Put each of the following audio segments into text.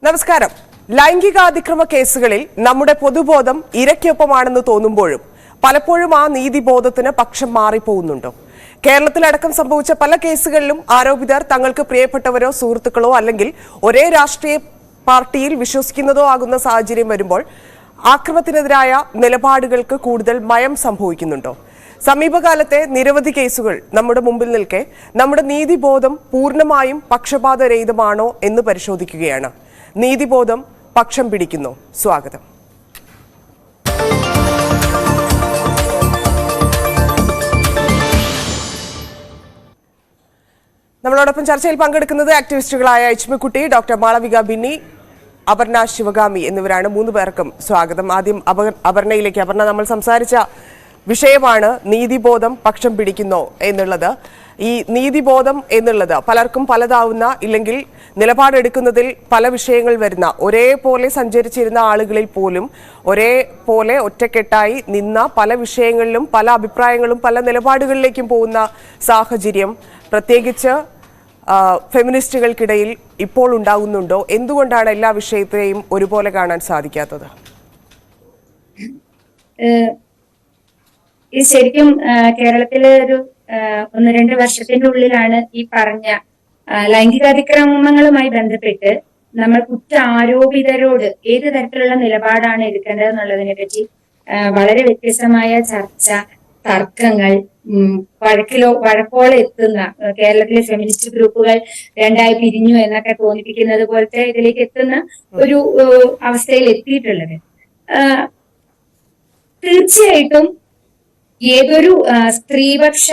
നമസ്കാരം. ലൈംഗികാതിക്രമ കേസുകളിൽ നമ്മുടെ പൊതുബോധം ഇരയ്ക്കൊപ്പമാണെന്ന് തോന്നുമ്പോഴും പലപ്പോഴും ആ നീതിബോധത്തിന് പക്ഷം മാറിപ്പോകുന്നുണ്ടോ? കേരളത്തിലടക്കം സംഭവിച്ച പല കേസുകളിലും ആരോപിതർ തങ്ങൾക്ക് പ്രിയപ്പെട്ടവരോ സുഹൃത്തുക്കളോ അല്ലെങ്കിൽ ഒരേ രാഷ്ട്രീയ പാർട്ടിയിൽ വിശ്വസിക്കുന്നതോ ആകുന്ന സാഹചര്യം വരുമ്പോൾ ആക്രമണത്തിനെതിരായ നിലപാടുകൾക്ക് കൂടുതൽ മയം സംഭവിക്കുന്നുണ്ടോ? സമീപകാലത്തെ നിരവധി കേസുകൾ നമ്മുടെ മുമ്പിൽ നിൽക്കെ നമ്മുടെ നീതിബോധം പൂർണ്ണമായും പക്ഷപാതരഹിതമാണോ എന്ന് പരിശോധിക്കുകയാണ്. നീതിബോധം പക്ഷം പിടിക്കുന്നു. സ്വാഗതം. നമ്മളോടൊപ്പം ചർച്ചയിൽ പങ്കെടുക്കുന്നത് ആക്ടിവിസ്റ്റുകളായ എച്ച്.കുട്ടി, ഡോക്ടർ മാളവിക ബിന്നി, അപർണ ശിവഗാമി എന്നിവരാണ്. 3 പേർക്കും സ്വാഗതം. ആദ്യം അപർണയിലേക്ക്. അപർണ, നമ്മൾ സംസാരിച്ച വിഷയമാണ് നീതിബോധം പക്ഷം പിടിക്കുന്നോ എന്നുള്ളത്. ഈ നീതിബോധം എന്നുള്ളത് പലർക്കും പലതാവുന്ന, ഇല്ലെങ്കിൽ നിലപാടെടുക്കുന്നതിൽ പല വിഷയങ്ങൾ വരുന്ന, ഒരേപോലെ സഞ്ചരിച്ചിരുന്ന ആളുകളിൽ പോലും ഒരേപോലെ ഒറ്റക്കെട്ടായി നിന്ന പല വിഷയങ്ങളിലും പല അഭിപ്രായങ്ങളും പല നിലപാടുകളിലേക്കും പോകുന്ന സാഹചര്യം പ്രത്യേകിച്ച് ഫെമിനിസ്റ്റുകൾക്കിടയിൽ ഇപ്പോൾ ഉണ്ടാകുന്നുണ്ടോ? എന്തുകൊണ്ടാണ് എല്ലാ വിഷയത്തെയും ഒരുപോലെ കാണാൻ സാധിക്കാത്തത്? ഇത് ശരിക്കും കേരളത്തിലെ ഒരു 1-2 വർഷത്തിന്റെ ഉള്ളിലാണ് ഈ പറഞ്ഞ ലൈംഗികാതിക്രമങ്ങളുമായി ബന്ധപ്പെട്ട് നമ്മൾ കുറ്റാരോപിതരോട് ഏത് തരത്തിലുള്ള നിലപാടാണ് എടുക്കേണ്ടത് എന്നുള്ളതിനെ പറ്റി വളരെ വ്യത്യസ്തമായ ചർച്ച, തർക്കങ്ങൾ, വഴക്കോളം എത്തുന്ന, കേരളത്തിലെ ഫെമിനിസ്റ്റ് ഗ്രൂപ്പുകൾ രണ്ടായി പിരിഞ്ഞു എന്നൊക്കെ തോന്നിപ്പിക്കുന്നത് പോലത്തെ ഇതിലേക്ക് എത്തുന്ന ഒരു അവസ്ഥയിൽ എത്തിയിട്ടുള്ളത്. തീർച്ചയായിട്ടും ഏതൊരു സ്ത്രീപക്ഷ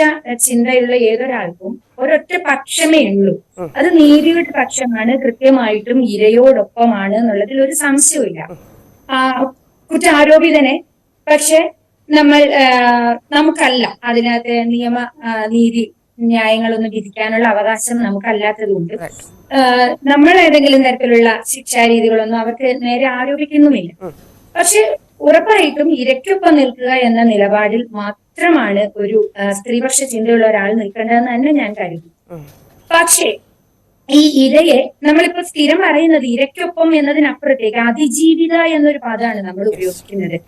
ചിന്തയുള്ള ഏതൊരാൾക്കും ഒരൊറ്റ പക്ഷമേ ഉള്ളൂ. അത് നീതിയുടെ പക്ഷമാണ്, കൃത്യമായിട്ടും ഇരയോടൊപ്പമാണ് എന്നുള്ളതിൽ ഒരു സംശയമില്ല. കുറ്റാരോപിതനെ പക്ഷെ നമുക്കല്ല അതിനകത്ത് നീതി ന്യായങ്ങളൊന്നും വിധിക്കാനുള്ള അവകാശം നമുക്കല്ലാത്തതുകൊണ്ട് നമ്മൾ ഏതെങ്കിലും തരത്തിലുള്ള ശിക്ഷാരീതികളൊന്നും അവർക്ക് നേരെ ആരോപിക്കുന്നുമില്ല. പക്ഷെ ഉറപ്പായിട്ടും ഇരയ്ക്കൊപ്പം നിൽക്കുക എന്ന നിലപാടിൽ മാത്രമാണ് ഒരു സ്ത്രീപക്ഷ ചിന്തയുള്ള ഒരാൾ നിൽക്കേണ്ടതെന്ന് തന്നെ ഞാൻ കരുതുന്നു. പക്ഷേ ഈ ഇരയെ നമ്മളിപ്പോ സ്ഥിരം പറയുന്നത് ഇരയ്ക്കൊപ്പം എന്നതിനപ്പുറത്തേക്ക് അതിജീവിത എന്നൊരു പദമാണ് നമ്മൾ ഉപയോഗിക്കുന്നത്.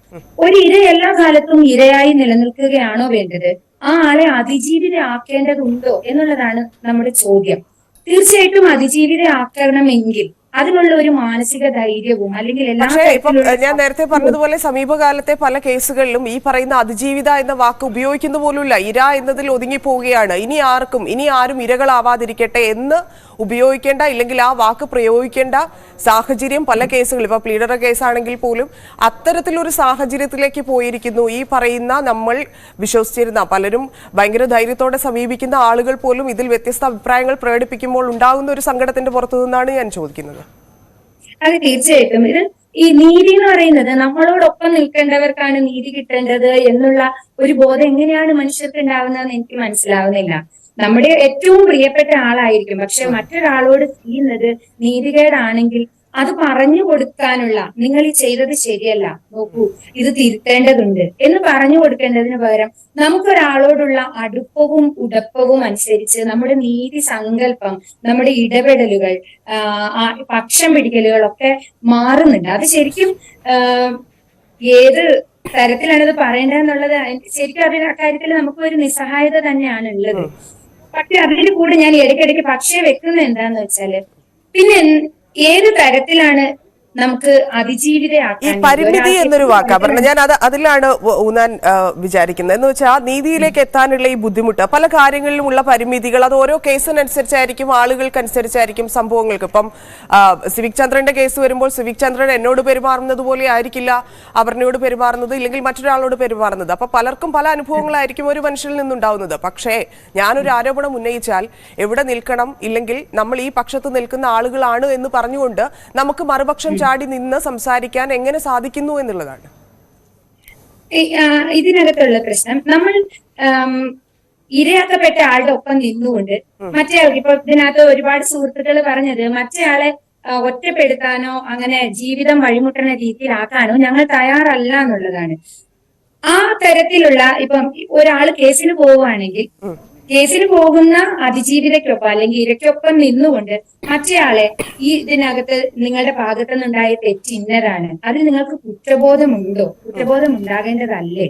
ഒരു ഇര എല്ലാ കാലത്തും ഇരയായി നിലനിൽക്കുകയാണോ വേണ്ടത്? ആ ആളെ അതിജീവിത ആക്കേണ്ടതുണ്ടോ എന്നുള്ളതാണ് നമ്മുടെ ചോദ്യം. തീർച്ചയായിട്ടും അതിജീവിത ആക്കണമെങ്കിൽ അതിനുള്ള ഒരു മാനസിക ധൈര്യവും അല്ലെങ്കിൽ ഞാൻ നേരത്തെ പറഞ്ഞതുപോലെ സമീപകാലത്തെ പല കേസുകളിലും ഈ പറയുന്ന അതിജീവിത എന്ന വാക്ക് ഉപയോഗിക്കുന്ന പോലുമില്ല. ഇര എന്നതിൽ ഒതുങ്ങിപ്പോവുകയാണ്. ഇനി ആരും ഇരകളാവാതിരിക്കട്ടെ എന്ന് ഉപയോഗിക്കേണ്ട, ഇല്ലെങ്കിൽ ആ വാക്ക് പ്രയോഗിക്കേണ്ട സാഹചര്യം പല കേസുകളും, ഇപ്പൊ പ്ലീഡർ കേസാണെങ്കിൽ പോലും അത്തരത്തിലൊരു സാഹചര്യത്തിലേക്ക് പോയിരിക്കുന്നു. ഈ പറയുന്ന നമ്മൾ വിശ്വസിച്ചിരുന്ന പലരും ഭയങ്കര ധൈര്യത്തോടെ സമീപിക്കുന്ന ആളുകൾ പോലും ഇതിൽ വ്യത്യസ്ത അഭിപ്രായങ്ങൾ പ്രകടിപ്പിക്കുമ്പോൾ ഉണ്ടാകുന്ന ഒരു സങ്കടത്തിന്റെ പുറത്തു നിന്നാണ് ഞാൻ ചോദിക്കുന്നത്. അതെ, തീർച്ചയായിട്ടും. ഇത് ഈ നീതി എന്ന് പറയുന്നത് നമ്മളോടൊപ്പം നിൽക്കേണ്ടവർക്കാണ് നീതി കിട്ടേണ്ടത് എന്നുള്ള ഒരു ബോധം എങ്ങനെയാണ് മനുഷ്യർക്ക് ഉണ്ടാവുന്നതെന്ന് എനിക്ക് മനസ്സിലാവുന്നില്ല. നമ്മുടെ ഏറ്റവും പ്രിയപ്പെട്ട ആളായിരിക്കും, പക്ഷെ മറ്റൊരാളോട് ചെയ്യുന്നത് നീതികേടാണെങ്കിൽ അത് പറഞ്ഞു കൊടുക്കാനുള്ള, നിങ്ങൾ ഈ ചെയ്തത് ശരിയല്ല, നോക്കൂ ഇത് തിരുത്തേണ്ടതുണ്ട് എന്ന് പറഞ്ഞു കൊടുക്കേണ്ടതിന് പകരം നമുക്കൊരാളോടുള്ള അടുപ്പവും ഉടപ്പവും അനുസരിച്ച് നമ്മുടെ നീതി സങ്കല്പം, നമ്മുടെ ഇടപെടലുകൾ, പക്ഷം പിടിക്കലുകളൊക്കെ മാറുന്നുണ്ട്. അത് ശരിക്കും ഏത് തരത്തിലാണിത് പറയേണ്ടതെന്നുള്ളത് ശരിക്കും അതിന് അക്കാര്യത്തിൽ നമുക്ക് ഒരു നിസ്സഹായത തന്നെയാണ് ഉള്ളത്. പക്ഷെ അതിന്റെ കൂടെ ഞാൻ ഇടയ്ക്കിടയ്ക്ക് പക്ഷേ വെക്കുന്നത് എന്താന്ന് വെച്ചാല്, പിന്നെ ഏത് തരത്തിലാണ് നമുക്ക് അതിജീവിതയാക്കാൻ ഈ പരിമിതി എന്നൊരു വാക്ക് പറഞ്ഞ ഞാൻ അതിലാണ് ഊന്നാൻ വിചാരിക്കുന്നത്. എന്ന് വെച്ചാൽ നീതിയിലേക്ക് എത്താനുള്ള ഈ ബുദ്ധിമുട്ട്, പല കാര്യങ്ങളിലുമുള്ള പരിമിതികൾ, അത് ഓരോ കേസിനനുസരിച്ചായിരിക്കും, ആളുകൾക്കനുസരിച്ചായിരിക്കും, സംഭവങ്ങൾക്ക്. ഇപ്പം സിവിക് ചന്ദ്രന്റെ കേസ് വരുമ്പോൾ സിവിക് ചന്ദ്രൻ എന്നോട് പെരുമാറുന്നത് പോലെ ആയിരിക്കില്ല അപർണയോട് പെരുമാറുന്നത്, ഇല്ലെങ്കിൽ മറ്റൊരാളോട് പെരുമാറുന്നത്. അപ്പൊ പലർക്കും പല അനുഭവങ്ങളായിരിക്കും ഒരു മനുഷ്യനിൽ നിന്നുണ്ടാവുന്നത്. പക്ഷേ ഞാനൊരു ആരോപണം ഉന്നയിച്ചാൽ എവിടെ നിൽക്കണം, ഇല്ലെങ്കിൽ നമ്മൾ ഈ പക്ഷത്ത് നിൽക്കുന്ന ആളുകളാണ് എന്ന് പറഞ്ഞുകൊണ്ട് നമുക്ക് മറുപക്ഷം ചാടി നിന്ന് സംസാരിക്കാൻ എങ്ങനെ സാധിക്കുന്നു എന്നുള്ളതാണ് ഇതിനകത്തുള്ള പ്രശ്നം. നമ്മൾ ഇരയാക്കപ്പെട്ട ആളുടെ ഒപ്പം നിന്നുകൊണ്ട് മറ്റേയാൾക്ക്, ഇപ്പൊ ഇതിനകത്ത് ഒരുപാട് സുഹൃത്തുക്കൾ പറഞ്ഞത്, മറ്റേയാളെ ഒറ്റപ്പെടുത്താനോ അങ്ങനെ ജീവിതം വഴിമുട്ടുന്ന രീതിയിലാക്കാനോ ഞങ്ങൾ തയ്യാറല്ല എന്നുള്ളതാണ്. ആ തരത്തിലുള്ള, ഇപ്പം ഒരാൾ കേസിന് പോവുകയാണെങ്കിൽ കേസിന് പോകുന്ന അതിജീവിതയ്ക്കൊപ്പം അല്ലെങ്കിൽ ഇരയ്ക്കൊപ്പം നിന്നുകൊണ്ട് മറ്റേയാളെ ഇതിനകത്ത് നിങ്ങളുടെ ഭാഗത്തു നിന്നുണ്ടായ തെറ്റ് ഇന്നതാണ്, അതിൽ നിങ്ങൾക്ക് കുറ്റബോധമുണ്ടോ, കുറ്റബോധം ഉണ്ടാകേണ്ടതല്ലേ,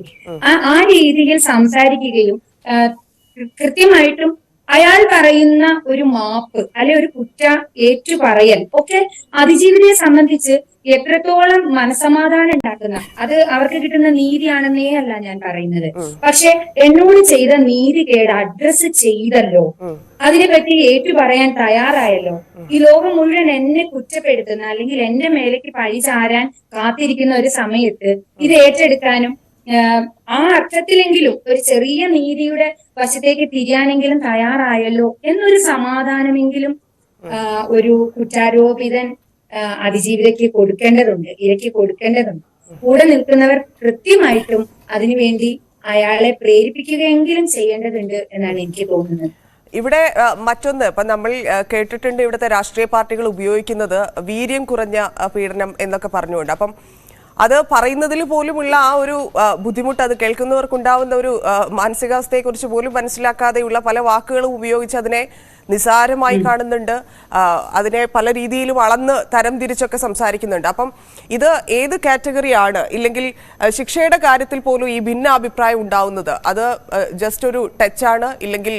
ആ രീതിയിൽ സംസാരിക്കുകയും കൃത്യമായിട്ടും അയാൾ പറയുന്ന ഒരു മാപ്പ് അല്ലെ ഒരു കുറ്റ ഏറ്റുപറയൽ ഒക്കെ അതിജീവിതയെ സംബന്ധിച്ച് എത്രത്തോളം മനസമാധാനം ഉണ്ടാക്കുന്ന, അത് അവർക്ക് കിട്ടുന്ന നീതിയാണെന്നേ അല്ല ഞാൻ പറയുന്നത്. പക്ഷെ എന്നോട് ചെയ്ത നീതികേട് അഡ്രസ് ചെയ്തല്ലോ, അതിനെപ്പറ്റി ഏറ്റുപറയാൻ തയ്യാറായല്ലോ, ഈ ലോകം മുഴുവൻ എന്നെ കുറ്റപ്പെടുത്തുന്ന അല്ലെങ്കിൽ എന്റെ മേലേക്ക് പഴി ചാരാൻ കാത്തിരിക്കുന്ന ഒരു സമയത്ത് ഇത് ഏറ്റെടുക്കാനും ആ അർത്ഥത്തിലെങ്കിലും ഒരു ചെറിയ നീതിയുടെ വശത്തേക്ക് തിരിയാനെങ്കിലും തയ്യാറായല്ലോ എന്നൊരു സമാധാനമെങ്കിലും ഒരു കുറ്റാരോപിതൻ അതിജീവിതയ്ക്ക് കൊടുക്കേണ്ടതുണ്ട്, ഇരയ്ക്ക് കൊടുക്കേണ്ടതുണ്ട്. കൂടെ നിൽക്കുന്നവർ കൃത്യമായിട്ടും അതിനുവേണ്ടി അയാളെ പ്രേരിപ്പിക്കുകയെങ്കിലും ചെയ്യേണ്ടതുണ്ട് എന്നാണ് എനിക്ക് തോന്നുന്നത്. ഇവിടെ മറ്റൊന്ന് ഇപ്പൊ നമ്മൾ കേട്ടിട്ടുണ്ട്, ഇവിടുത്തെ രാഷ്ട്രീയ പാർട്ടികൾ ഉപയോഗിക്കുന്നത് വീര്യം കുറഞ്ഞ പീഡനം എന്നൊക്കെ പറഞ്ഞുകൊണ്ട്. അപ്പം അത് പറയുന്നതിൽ പോലുമുള്ള ആ ഒരു ബുദ്ധിമുട്ട്, അത് കേൾക്കുന്നവർക്കുണ്ടാവുന്ന ഒരു മാനസികാവസ്ഥയെക്കുറിച്ച് പോലും മനസ്സിലാക്കാതെയുള്ള പല വാക്കുകളും ഉപയോഗിച്ച് അതിനെ നിസാരമായി കാണുന്നുണ്ട്, അതിനെ പല രീതിയിലും അളന്ന് തരം തിരിച്ചൊക്കെ സംസാരിക്കുന്നുണ്ട്. അപ്പം ഇത് ഏത് കാറ്റഗറിയാണ്? ഇല്ലെങ്കിൽ ശിക്ഷയുടെ കാര്യത്തിൽ പോലും ഈ ഭിന്നാഭിപ്രായം ഉണ്ടാവുന്നത് അത് ജസ്റ്റ് ഒരു ടച്ചാണ്, ഇല്ലെങ്കിൽ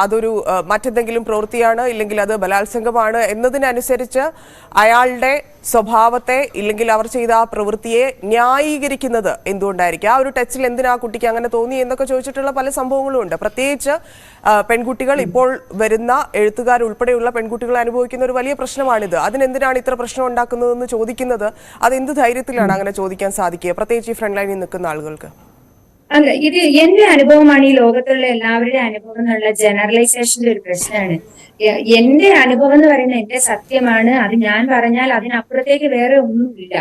അതൊരു മറ്റെന്തെങ്കിലും പ്രവൃത്തിയാണ്, ഇല്ലെങ്കിൽ അത് ബലാത്സംഗമാണ് എന്നതിനനുസരിച്ച് അയാളുടെ സ്വഭാവത്തെ ഇല്ലെങ്കിൽ അവർ ചെയ്ത ആ പ്രവൃത്തിയെ ന്യായീകരിക്കുന്നത് എന്തുകൊണ്ടായിരിക്കും? ആ ഒരു ടച്ചിൽ എന്തിനാ കുട്ടിക്ക് അങ്ങനെ തോന്നി എന്നൊക്കെ ചോദിച്ചിട്ടുള്ള പല സംഭവങ്ങളും ഉണ്ട്. പ്രത്യേകിച്ച് പെൺകുട്ടികൾ, ഇപ്പോൾ വരുന്ന എഴുത്തുകാരുൾപ്പെടെയുള്ള പെൺകുട്ടികൾ അനുഭവിക്കുന്ന ഒരു വലിയ പ്രശ്നമാണിത്. അതിനെന്തിനാണ് ഇത്ര പ്രശ്നം ഉണ്ടാക്കുന്നതെന്ന് ചോദിക്കുന്നത്, അത് എന്ത് ധൈര്യത്തിലാണ് അങ്ങനെ ചോദിക്കാൻ സാധിക്കുക, പ്രത്യേകിച്ച് ഈ ഫ്രണ്ട് ലൈനിൽ നിൽക്കുന്ന ആളുകൾക്ക്? അല്ല, ഇത് എന്റെ അനുഭവമാണ്, ഈ ലോകത്തുള്ള എല്ലാവരുടെ അനുഭവം എന്നുള്ള ജനറലൈസേഷന്റെ ഒരു പ്രശ്നമാണ്. എന്റെ അനുഭവം എന്ന് പറയുന്നത് എന്റെ സത്യമാണ്, അത് ഞാൻ പറഞ്ഞാൽ അതിനപ്പുറത്തേക്ക് വേറെ ഒന്നുമില്ല.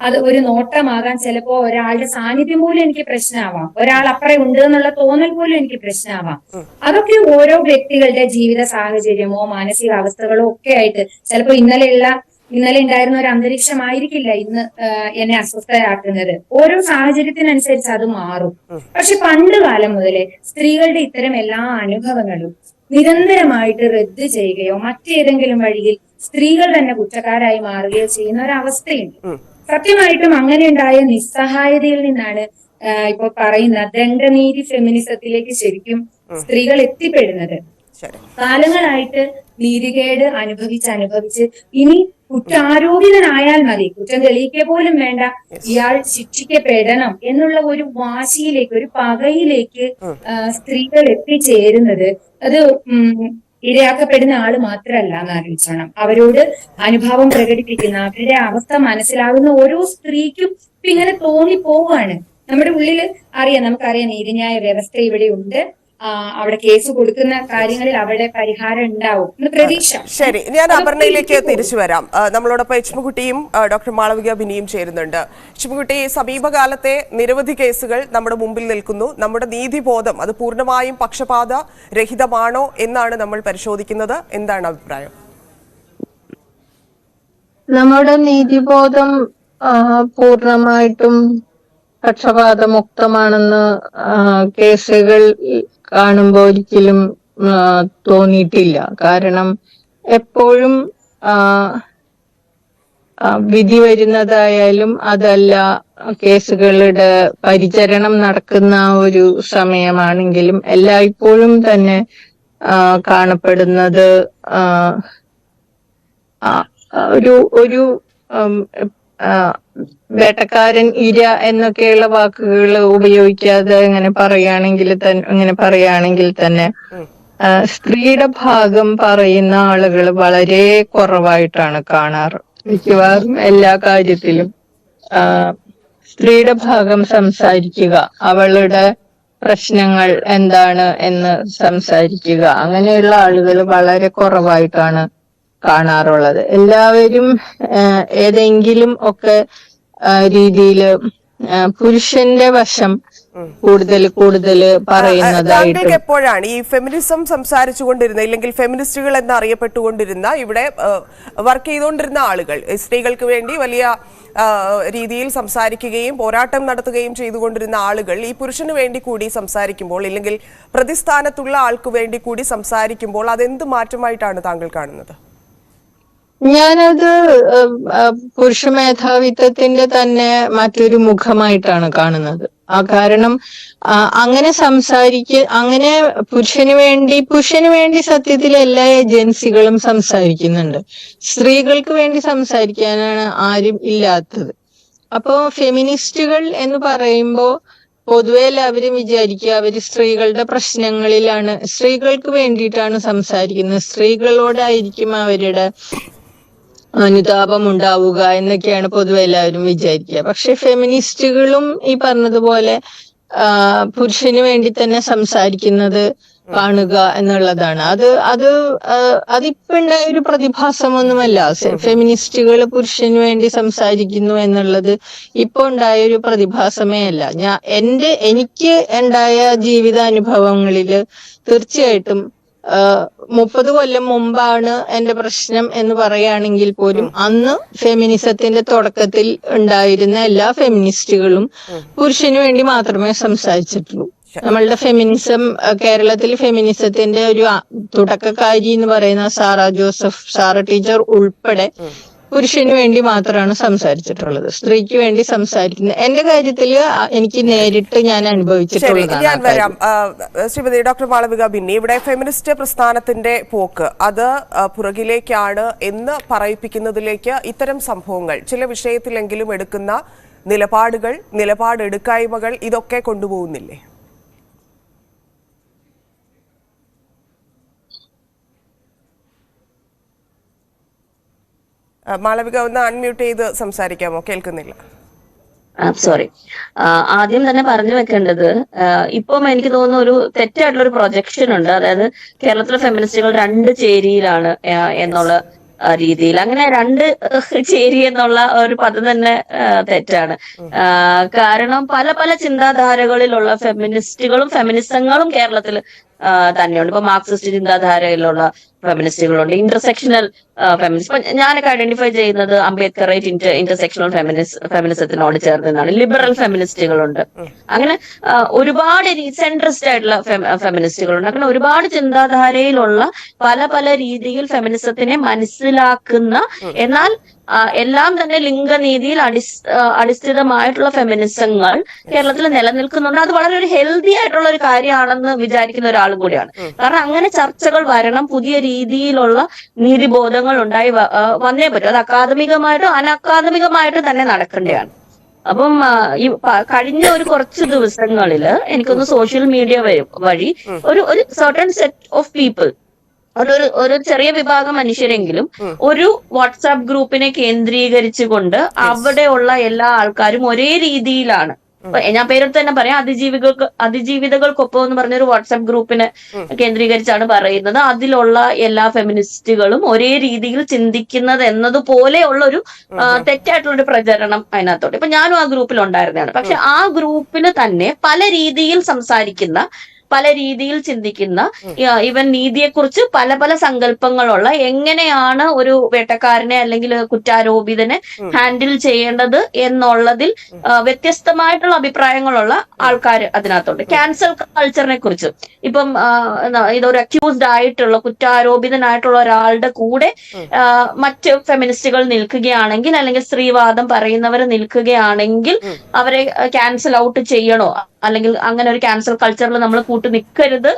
അത് ഒരു നോട്ടമാകാൻ, ചിലപ്പോ ഒരാളുടെ സാന്നിധ്യം പോലും എനിക്ക് പ്രശ്നമാവാം, ഒരാൾ അപ്പുറം ഉണ്ട് എന്നുള്ള തോന്നൽ പോലും എനിക്ക് പ്രശ്നമാവാം. അതൊക്കെ ഓരോ വ്യക്തികളുടെ ജീവിത സാഹചര്യമോ മാനസികാവസ്ഥകളോ ഒക്കെ ആയിട്ട്, ചിലപ്പോ ഇന്നലെ ഉണ്ടായിരുന്ന ഒരു അന്തരീക്ഷമായിരിക്കില്ല ഇന്ന് എന്നെ അസ്വസ്ഥരാക്കുന്നത്. ഓരോ സാഹചര്യത്തിനനുസരിച്ച് അത് മാറും. പക്ഷെ പണ്ട് കാലം മുതലേ സ്ത്രീകളുടെ ഇത്തരം എല്ലാ അനുഭവങ്ങളും നിരന്തരമായിട്ട് റദ്ദ് ചെയ്യുകയോ മറ്റേതെങ്കിലും വഴിയിൽ സ്ത്രീകൾ തന്നെ കുറ്റക്കാരായി മാറുകയോ ചെയ്യുന്ന ഒരവസ്ഥയുണ്ട്. സത്യമായിട്ടും അങ്ങനെ ഉണ്ടായ നിസ്സഹായതയിൽ നിന്നാണ് ഇപ്പൊ പറയുന്ന ദണ്ഡനീതി ഫെമിനിസത്തിലേക്ക് ശരിക്കും സ്ത്രീകൾ എത്തിപ്പെടുന്നത്. കാലങ്ങളായിട്ട് നീതികേട് അനുഭവിച്ച് ഇനി കുറ്റാരോപിതനായാൽ മതി, കുറ്റം തെളിയിക്കുക പോലും വേണ്ട, ഇയാൾ ശിക്ഷിക്കപ്പെടണം എന്നുള്ള ഒരു വാശിയിലേക്ക്, ഒരു പകയിലേക്ക് സ്ത്രീകൾ എത്തിച്ചേരുന്നത് അത് ഇരയാക്കപ്പെടുന്ന ആള് മാത്രമല്ല എന്ന് ആലോചിച്ചോണം. അവരോട് അനുഭാവം പ്രകടിപ്പിക്കുന്ന, അവരുടെ അവസ്ഥ മനസ്സിലാകുന്ന ഓരോ സ്ത്രീക്കും ഇപ്പൊ ഇങ്ങനെ തോന്നിപ്പോവാണ്. നമ്മുടെ ഉള്ളിൽ നമുക്കറിയാം നീതിന്യായ വ്യവസ്ഥ ഇവിടെ ഉണ്ട്, അവിടെ കേസ് കൊടുക്കുന്ന കാര്യങ്ങളിൽ അവിടെ പരിഹാരം ഉണ്ടാവും എന്ന് പ്രതീക്ഷ. ശരി, ഞാൻ അപർണയിലേക്ക് തിരിച്ചു വരാം. നമ്മളോടൊപ്പം എച്ച്മുകുട്ടിയും ഡോക്ടർ മാളവിക ബിനിയും ചേരുന്നുണ്ട്. എച്ച്മുകുട്ടി, സമീപകാലത്തെ നിരവധി കേസുകൾ നമ്മുടെ മുമ്പിൽ നിൽക്കുന്നു. നമ്മുടെ നീതിബോധം അത് പൂർണ്ണമായും പക്ഷപാത രഹിതമാണോ എന്നാണ് നമ്മൾ പരിശോധിക്കുന്നത്. എന്താണ് അഭിപ്രായം? നമ്മുടെ നീതിബോധം പൂർണ്ണമായിട്ടും പക്ഷപാതമുക്തമാണെന്ന് കേസുകൾ കാണുമ്പോൾ ഒരിക്കലും തോന്നിയിട്ടില്ല. കാരണം എപ്പോഴും വിധി വരുന്നതായാലും അതല്ല കേസുകളുടെ പരിചരണം നടക്കുന്ന ഒരു സമയമാണെങ്കിലും എല്ലായ്പ്പോഴും തന്നെ കാണപ്പെടുന്നത് ഒരു വേട്ടക്കാരൻ, ഇര എന്നൊക്കെയുള്ള വാക്കുകൾ ഉപയോഗിക്കാതെ അങ്ങനെ പറയുകയാണെങ്കിൽ തന്നെ സ്ത്രീയുടെ ഭാഗം പറയുന്ന ആളുകൾ വളരെ കുറവായിട്ടാണ് കാണാറ്. മിക്കവാറും എല്ലാ കാര്യത്തിലും സ്ത്രീയുടെ ഭാഗം സംസാരിക്കുക, അവളുടെ പ്രശ്നങ്ങൾ എന്താണ് എന്ന് സംസാരിക്കുക, അങ്ങനെയുള്ള ആളുകൾ വളരെ കുറവായിട്ടാണ് കാണാറുള്ളത്. എല്ലാവരും ഏതെങ്കിലും ഒക്കെ രീതിയിൽ പുരുഷന്റെ വശം കൂടുതൽ കൂടുതൽ പറയുന്നതായിട്ട്. താങ്കൾക്ക് എപ്പോഴാണ് ഈ ഫെമിനിസം സംസാരിച്ചുകൊണ്ടിരുന്ന, ഇല്ലെങ്കിൽ ഫെമിനിസ്റ്റുകൾ എന്ന് അറിയപ്പെട്ടുകൊണ്ടിരുന്ന, ഇവിടെ വർക്ക് ചെയ്തുകൊണ്ടിരുന്ന ആളുകൾ, സ്ത്രീകൾക്ക് വേണ്ടി വലിയ രീതിയിൽ സംസാരിക്കുകയും പോരാട്ടം നടത്തുകയും ചെയ്തുകൊണ്ടിരുന്ന ആളുകൾ ഈ പുരുഷന് വേണ്ടി കൂടി സംസാരിക്കുമ്പോൾ, ഇല്ലെങ്കിൽ പ്രതിസ്ഥാനത്തുള്ള ആൾക്ക് വേണ്ടി കൂടി സംസാരിക്കുമ്പോൾ അതെന്ത് മാറ്റമായിട്ടാണ് താങ്കൾ കാണുന്നത്? ഞാനത് പുരുഷ മേധാവിത്വത്തിന്റെ തന്നെ മറ്റൊരു മുഖമായിട്ടാണ് കാണുന്നത്. കാരണം അങ്ങനെ അങ്ങനെ പുരുഷന് വേണ്ടി സത്യത്തിൽ എല്ലാ ഏജൻസികളും സംസാരിക്കുന്നുണ്ട്. സ്ത്രീകൾക്ക് വേണ്ടി സംസാരിക്കാനാണ് ആരും ഇല്ലാത്തത്. അപ്പോ ഫെമിനിസ്റ്റുകൾ എന്ന് പറയുമ്പോ പൊതുവെ എല്ലാവരും വിചാരിക്കുക അവര് സ്ത്രീകളുടെ പ്രശ്നങ്ങളിലാണ്, സ്ത്രീകൾക്ക് വേണ്ടിയിട്ടാണ് സംസാരിക്കുന്നത്, സ്ത്രീകളോടായിരിക്കും അവരുടെ അനുതാപം ഉണ്ടാവുക എന്നൊക്കെയാണ് പൊതുവെ എല്ലാവരും വിചാരിക്കുക. പക്ഷെ ഫെമിനിസ്റ്റുകളും ഈ പറഞ്ഞതുപോലെ പുരുഷന് വേണ്ടി തന്നെ സംസാരിക്കുന്നത് കാണുക എന്നുള്ളതാണ്. അതിപ്പോ ഉണ്ടായ ഒരു പ്രതിഭാസമൊന്നുമല്ല. ഫെമിനിസ്റ്റുകൾ പുരുഷന് വേണ്ടി സംസാരിക്കുന്നു എന്നുള്ളത് ഇപ്പൊ ഉണ്ടായ ഒരു പ്രതിഭാസമേ അല്ല. എനിക്ക് ഉണ്ടായ ജീവിതാനുഭവങ്ങളില് തീർച്ചയായിട്ടും 30 കൊല്ലം മുമ്പാണ് എന്റെ പ്രശ്നം എന്ന് പറയുകയാണെങ്കിൽ പോലും അന്ന് ഫെമിനിസത്തിന്റെ തുടക്കത്തിൽ ഉണ്ടായിരുന്ന എല്ലാ ഫെമിനിസ്റ്റുകളും പുരുഷന് വേണ്ടി മാത്രമേ സംസാരിച്ചിട്ടുള്ളൂ. നമ്മളുടെ ഫെമിനിസം, കേരളത്തിൽ ഫെമിനിസത്തിന്റെ ഒരു തുടക്കക്കാരി എന്ന് പറയുന്ന സാറ ടീച്ചർ ഉൾപ്പെടെ പുരുഷന് വേണ്ടി മാത്രമാണ് സംസാരിച്ചിട്ടുള്ളത്. സ്ത്രീക്ക് വേണ്ടി സംസാരിക്കുന്നത് എന്റെ കാര്യത്തിൽ എനിക്ക് നേരിട്ട് ഞാൻ അനുഭവിച്ചിട്ടുള്ളതാണ്. ഞാൻ വരാം. ശ്രീമതി ഡോക്ടർ മാളവിക ബിന്നി, ഇവിടെ ഫെമിനിസ്റ്റ് പ്രസ്ഥാനത്തിന്റെ പോക്ക് അത് പുറകിലേക്കാണ് എന്ന് പറയിപ്പിക്കുന്നതിലേക്ക് ഇത്തരം സംഭവങ്ങൾ, ചില വിഷയത്തിലെങ്കിലും എടുക്കുന്ന നിലപാടെടുക്കായ്മകൾ ഇതൊക്കെ കൊണ്ടുപോകുന്നില്ലേ? മാളവിക, ഒന്ന് അൺമ്യൂട്ട് ചെയ്ത് സംസാരിക്കാമോ? കേൾക്കുന്നില്ല. സോറി. ആദ്യം തന്നെ പറഞ്ഞു വെക്കേണ്ടത്, ഇപ്പം എനിക്ക് തോന്നുന്ന ഒരു തെറ്റായിട്ടുള്ള ഒരു പ്രൊജക്ഷൻ ഉണ്ട്. അതായത് കേരളത്തിലെ ഫെമിനിസ്റ്റുകൾ 2 ചേരിയിലാണ് എന്നുള്ള രീതിയിൽ. അങ്ങനെ 2 ചേരി എന്നുള്ള ഒരു പദം തന്നെ തെറ്റാണ്. കാരണം പല പല ചിന്താധാരകളിലുള്ള ഫെമിനിസ്റ്റുകളും ഫെമിനിസങ്ങളും കേരളത്തിൽ തന്നെയുണ്ട്. ഇപ്പൊ മാർക്സിസ്റ്റ് ചിന്താധാരയിലുള്ള ഫെമിനിസ്റ്റുകളുണ്ട്, ഇന്റർസെക്ഷണൽ ഫെമിനിസ്റ്റ്. ഇപ്പൊ ഞാനൊക്കെ ഐഡന്റിഫൈ ചെയ്യുന്നത് അംബേദ്കറേറ്റ് ഇന്റർസെക്ഷണൽ ഫെമിനിസത്തിനോട് ചേർന്നാണ്. ലിബറൽ ഫെമിനിസ്റ്റുകളുണ്ട്. അങ്ങനെ ഒരുപാട് സെൻട്രിസ്റ്റ് ആയിട്ടുള്ള ഫെമിനിസ്റ്റുകളുണ്ട്. അങ്ങനെ ഒരുപാട് ചിന്താധാരയിലുള്ള പല പല രീതിയിൽ ഫെമിനിസത്തിനെ മനസ്സിലാക്കുന്ന, എന്നാൽ എല്ലാം തന്നെ ലിംഗനീതിയിൽ അടിസ്ഥിതമായിട്ടുള്ള ഫെമിനിസങ്ങൾ കേരളത്തിൽ നിലനിൽക്കുന്നുണ്ട്. അത് വളരെ ഒരു ഹെൽത്തി ആയിട്ടുള്ള ഒരു കാര്യമാണെന്ന് വിചാരിക്കുന്ന ഒരാളും കൂടിയാണ്. കാരണം അങ്ങനെ ചർച്ചകൾ വരണം, പുതിയ രീതിയിലുള്ള നീതിബോധങ്ങൾ ഉണ്ടായി വന്നേ പറ്റും. അത് അക്കാദമികമായിട്ടും അനക്കാദമികമായിട്ടും തന്നെ നടക്കേണ്ടതാണ്. അപ്പം ഈ കഴിഞ്ഞ ഒരു കുറച്ച് ദിവസങ്ങളില് എനിക്കൊന്ന് സോഷ്യൽ മീഡിയ വഴി ഒരു സർട്ടൺ സെറ്റ് ഓഫ് പീപ്പിൾ, ഒരു ചെറിയ വിഭാഗം മനുഷ്യരെങ്കിലും ഒരു വാട്സാപ്പ് ഗ്രൂപ്പിനെ കേന്ദ്രീകരിച്ചുകൊണ്ട് അവിടെയുള്ള എല്ലാ ആൾക്കാരും ഒരേ രീതിയിലാണ്, ഞാൻ പേരെടുത്ത് തന്നെ പറയാം, അതിജീവിതകൾക്കൊപ്പം എന്ന് പറഞ്ഞൊരു വാട്സാപ്പ് ഗ്രൂപ്പിനെ കേന്ദ്രീകരിച്ചാണ് പറയുന്നത്. അതിലുള്ള എല്ലാ ഫെമിനിസ്റ്റുകളും ഒരേ രീതിയിൽ ചിന്തിക്കുന്നത് എന്നതുപോലെയുള്ള ഒരു തെറ്റായിട്ടുള്ള ഒരു പ്രചരണം അതിനകത്തോട്ട്. ഇപ്പൊ ഞാനും ആ ഗ്രൂപ്പിൽ ഉണ്ടായിരുന്നതാണ്. പക്ഷെ ആ ഗ്രൂപ്പിൽ തന്നെ പല രീതിയിൽ സംസാരിക്കുന്ന, പല രീതിയിൽ ചിന്തിക്കുന്ന, ഇവൻ നീതിയെക്കുറിച്ച് പല പല സങ്കല്പങ്ങളുള്ള, എങ്ങനെയാണ് ഒരു വേട്ടക്കാരനെ അല്ലെങ്കിൽ കുറ്റാരോപിതനെ ഹാൻഡിൽ ചെയ്യേണ്ടത് എന്നുള്ളതിൽ വ്യത്യസ്തമായിട്ടുള്ള അഭിപ്രായങ്ങളുള്ള ആൾക്കാർ അതിനകത്തുണ്ട്. ക്യാൻസൽ കൾച്ചറിനെ കുറിച്ച് ഇപ്പം ഇതൊരു അക്യൂസ്ഡ് ആയിട്ടുള്ള, കുറ്റാരോപിതനായിട്ടുള്ള ഒരാളുടെ കൂടെ മറ്റ് ഫെമിനിസ്റ്റുകൾ നിൽക്കുകയാണെങ്കിൽ, അല്ലെങ്കിൽ സ്ത്രീവാദം പറയുന്നവർ നിൽക്കുകയാണെങ്കിൽ അവരെ ക്യാൻസൽ ഔട്ട് ചെയ്യണോ, അല്ലെങ്കിൽ അങ്ങനെ ഒരു ക്യാൻസൽ കൾച്ചറിൽ നമ്മൾ കൂട്ടു നിൽക്കരുത്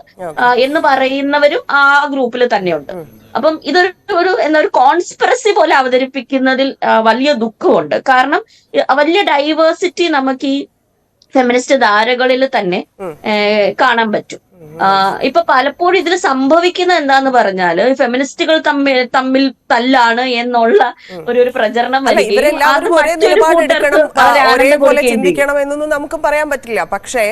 എന്ന് പറയുന്നവരും ആ ഗ്രൂപ്പിൽ തന്നെയുണ്ട്. അപ്പം ഇതൊരു കോൺസ്പിറസി പോലെ അവതരിപ്പിക്കുന്നതിൽ വലിയ ദുഃഖമുണ്ട്. കാരണം വലിയ ഡൈവേഴ്സിറ്റി നമുക്ക് ഈ ഫെമിനിസ്റ്റ് ധാരകളിൽ തന്നെ കാണാൻ പറ്റും. ഇപ്പൊ പലപ്പോഴും ഇതിൽ സംഭവിക്കുന്നത് എന്താന്ന് പറഞ്ഞാല് ഫെമിനിസ്റ്റുകൾ തമ്മിൽ തല്ലാണ് എന്നുള്ള ഒരു പ്രചരണം ചിന്തിക്കണം എന്നൊന്നും നമുക്ക് പറയാൻ പറ്റില്ല. പക്ഷേ